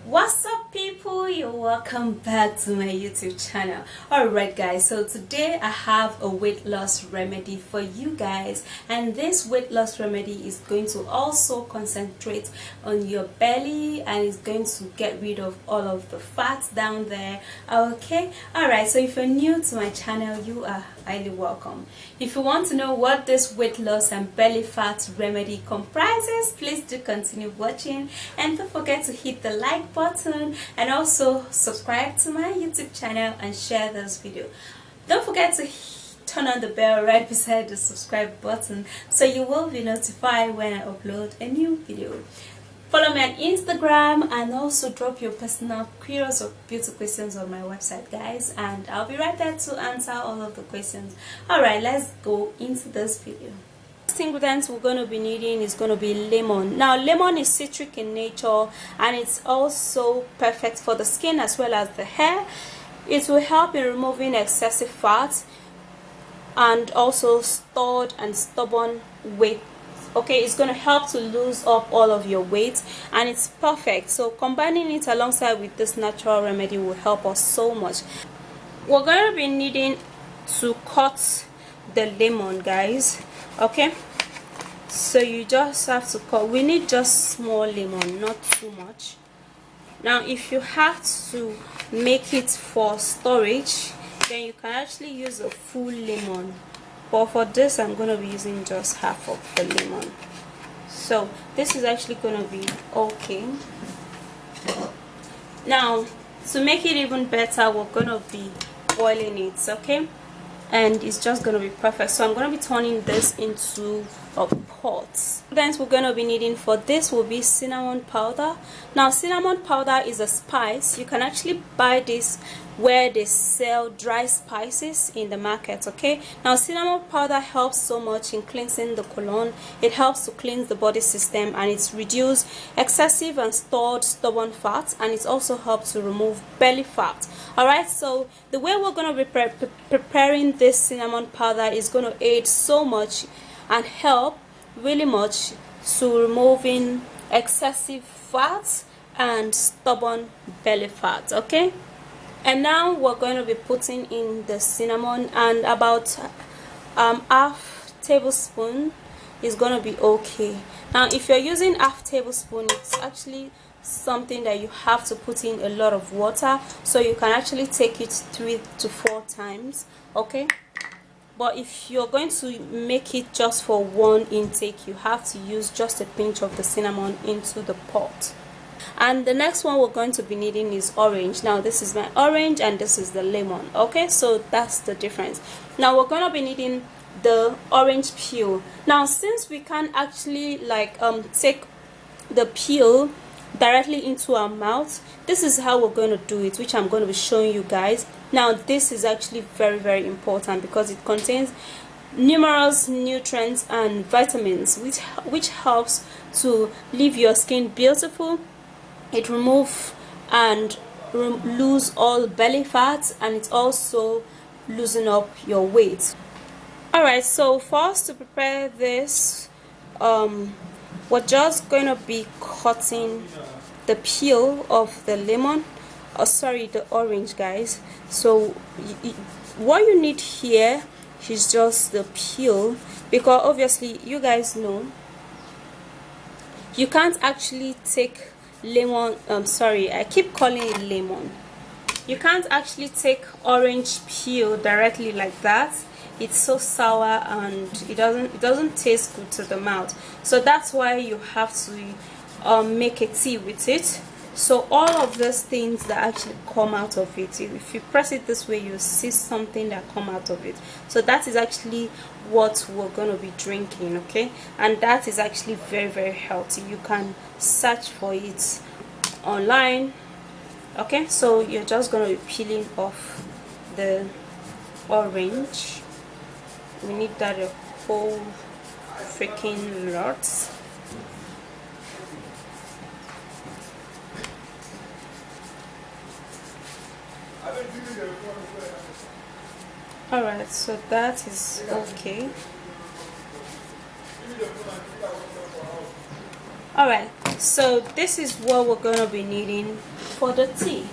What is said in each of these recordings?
What's up, people? You're welcome back to my YouTube channel. Alright guys, so today I have a weight loss remedy for you guys, and this weight loss remedy is going to also concentrate on your belly and is going to get rid of all of the fat down there. Okay, alright, so if you're new to my channel, you are highly welcome. If you want to know what this weight loss and belly fat remedy comprises, please do continue watching, and don't forget to hit the like button and also subscribe to my YouTube channel and share this video. Don't forget to turn on the bell right beside the subscribe button so you will be notified when I upload a new video. Follow me on Instagram and also drop your personal queries or beauty questions on my website, guys, and I'll be right there to answer all of the questions. Alright, let's go into this video. First ingredients we're going to be needing is going to be lemon. Now, lemon is citric in nature and it's also perfect for the skin as well as the hair. It will help in removing excessive fat and also stored and stubborn weight. Okay, it's going to help to lose up all of your weight, and it's perfect. So combining it alongside with this natural remedy will help us so much. We're going to be needing to cut the lemon, guys. Okay, so you just have to cut. We need just small lemon, not too much. Now if you have to make it for storage, then you can actually use a full lemon, but for this I'm going to be using just half of the lemon. So this is actually going to be okay. Now to make it even better, we're going to be boiling it, okay, and it's just going to be perfect. So I'm going to be turning this into a pot. Then we're going to be needing for this will be cinnamon powder. Now cinnamon powder is a spice. You can actually buy this where they sell dry spices in the market. Okay, now cinnamon powder helps so much in cleansing the colon. It helps to cleanse the body system, and it's reduce excessive and stored stubborn fat, and it also helps to remove belly fat. Alright, so the way we're going to be preparing this cinnamon powder is going to aid so much and help really much to removing excessive fat and stubborn belly fat. Okay, and now we're going to be putting in the cinnamon, and about half tablespoon is going to be okay. Now if you're using half tablespoon, it's actually something that you have to put in a lot of water, so you can actually take it 3 to 4 times. Okay, but if you're going to make it just for one intake, you have to use just a pinch of the cinnamon into the pot. And the next one we're going to be needing is orange. Now this is my orange and this is the lemon. Okay, so that's the difference. Now we're going to be needing the orange peel. Now since we can't actually take the peel directly into our mouth, this is how we're going to do it, which I'm going to be showing you guys. Now this is actually very important because it contains numerous nutrients and vitamins which helps to leave your skin beautiful. It removes and lose all belly fat, and it's also loosen up your weight. Alright, so for us to prepare this, we're just going to be cutting the peel of the lemon, the orange, guys. So what you need here is just the peel, because obviously you guys know you can't actually take lemon, I keep calling it lemon. You can't actually take orange peel directly like that. It's so sour and it doesn't taste good to the mouth. So that's why you have to make a tea with it. So all of those things that actually come out of it, if you press it this way, you see something that come out of it. So that is actually what we're going to be drinking. Okay, and that is actually very healthy. You can search for it online. Okay, so you're just going to be peeling off the orange. We need that a whole freaking lot. Alright, so that is okay. Alright, so this is what we're going to be needing for the tea.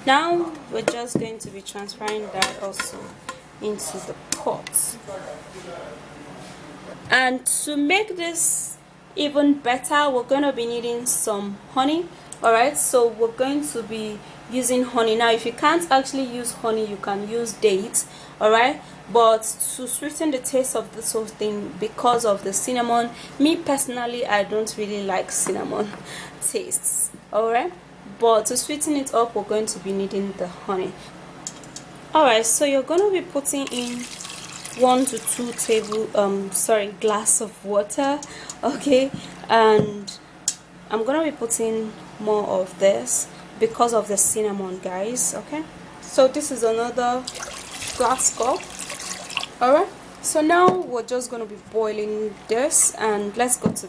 Now we're just going to be transferring that also into the pot. And to make this even better, we're going to be needing some honey. Alright, so we're going to be using honey. Now if you can't actually use honey, you can use dates. Alright, but to sweeten the taste of this whole thing, because of the cinnamon, me personally, I don't really like cinnamon tastes. Alright, but to sweeten it up, we're going to be needing the honey. Alright, so you're going to be putting in 1 to 2 glass of water. Okay, and I'm gonna be putting more of this because of the cinnamon, guys. Okay, so this is another glass cup. Alright, so now we're just gonna be boiling this, and let's go to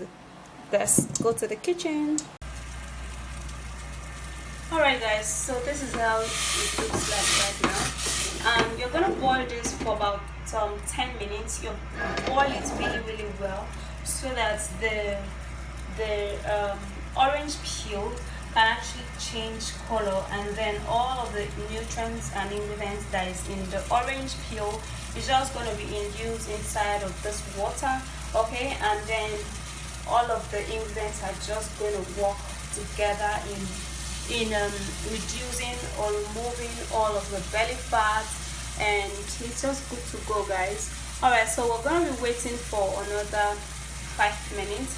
the kitchen. Alright guys, so this is how it looks like right now. You're gonna boil this for about 10 minutes. You boil it really well so that the orange peel can actually change color, and then all of the nutrients and ingredients that is in the orange peel is just going to be induced inside of this water. Okay, and then all of the ingredients are just going to work together in reducing or removing all of the belly fat, and it's just good to go, guys. Alright, so we're going to be waiting for another 5 minutes,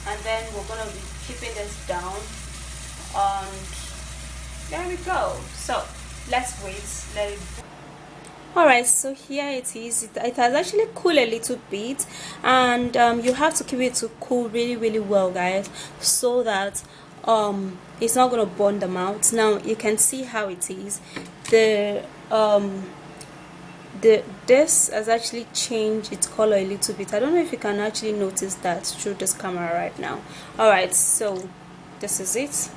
and then we're going to be keeping this down, and there we go. So let's wait, let it. Alright, so here it is. It has actually cooled a little bit, and you have to keep it to cool really well, guys, so that it's not going to burn the mouth. Now you can see how it is. This has actually changed its color a little bit. I don't know if you can actually notice that through this camera right now. Alright, so this is it,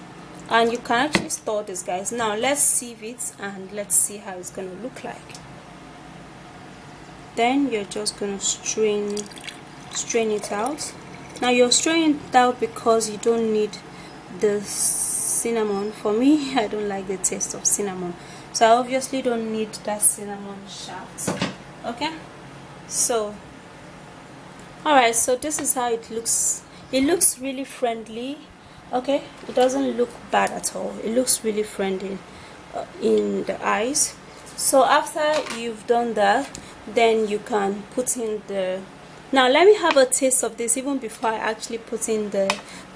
and you can actually store this, guys. Now let's sieve it and let's see how it's going to look like. Then you're just going to strain it out. Now you're straining it out because you don't need the cinnamon. For me, I don't like the taste of cinnamon, so I obviously don't need that cinnamon shaft. Okay, so alright, so this is how it looks. It looks really friendly. Okay, it doesn't look bad at all. It looks really friendly in the eyes. So after you've done that, then you can put in the. Now let me have a taste of this even before I actually put in the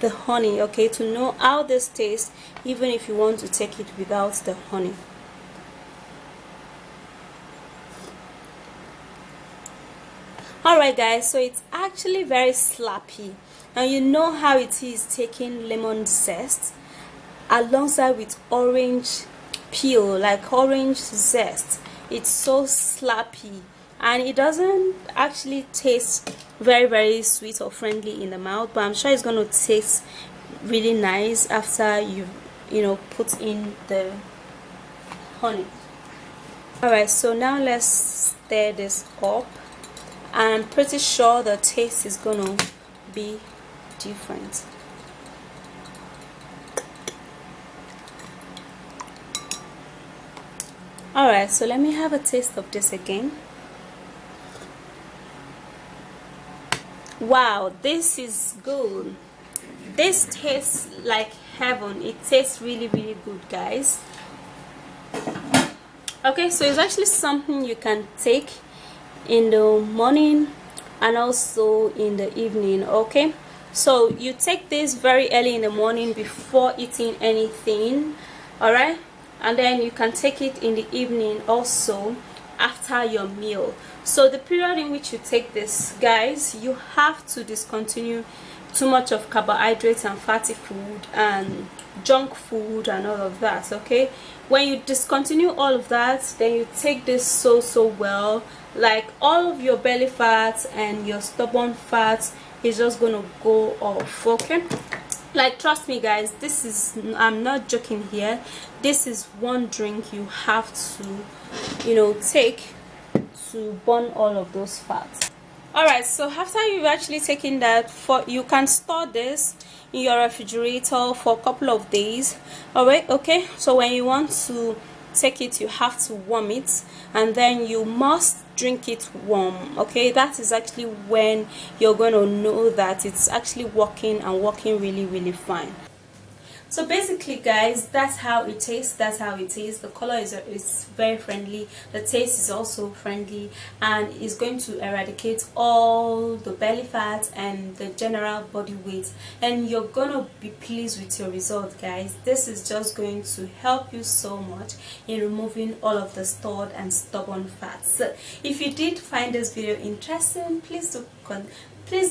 honey, okay, to know how this tastes, even if you want to take it without the honey. Alright guys, so it's actually very slappy. Now you know how it is taking lemon zest alongside with orange peel, like orange zest. It's so slappy, and it doesn't actually taste very sweet or friendly in the mouth, but I'm sure it's going to taste really nice after you put in the honey. Alright, so now let's stir this up. I'm pretty sure the taste is going to be different. Alright, so let me have a taste of this again. Wow, this is good. This tastes like heaven. It tastes really good, guys. Okay, so it's actually something you can take in the morning and also in the evening. Okay, so you take this very early in the morning before eating anything. Alright, and then you can take it in the evening also after your meal. So the period in which you take this, guys, you have to discontinue too much of carbohydrates and fatty food and junk food and all of that. Okay, when you discontinue all of that, then you take this so well, like all of your belly fat and your stubborn fat is just gonna go off. Okay, like trust me guys, this is, I'm not joking here, this is one drink you have to take to burn all of those fats. Alright, so after you've actually taken that, you can store this in your refrigerator for a couple of days. Alright, okay, so when you want to take it, you have to warm it, and then you must drink it warm. Okay, that is actually when you're going to know that it's actually working and working really fine. So basically guys, that's how it tastes. The color is very friendly, the taste is also friendly, and is going to eradicate all the belly fat and the general body weight, and you're gonna be pleased with your result guys. This is just going to help you so much in removing all of the stored and stubborn fats. So if you did find this video interesting, please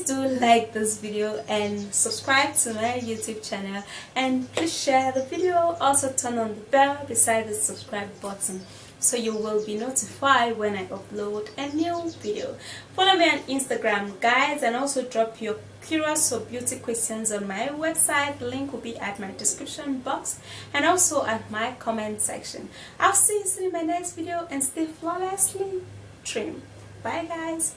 do like this video and subscribe to my YouTube channel, and please share the video. Also turn on the bell beside the subscribe button so you will be notified when I upload a new video. Follow me on Instagram guys, and also drop your curious or beauty questions on my website. The link will be at my description box and also at my comment section. I'll see you soon in my next video, and stay flawlessly trim. Bye guys.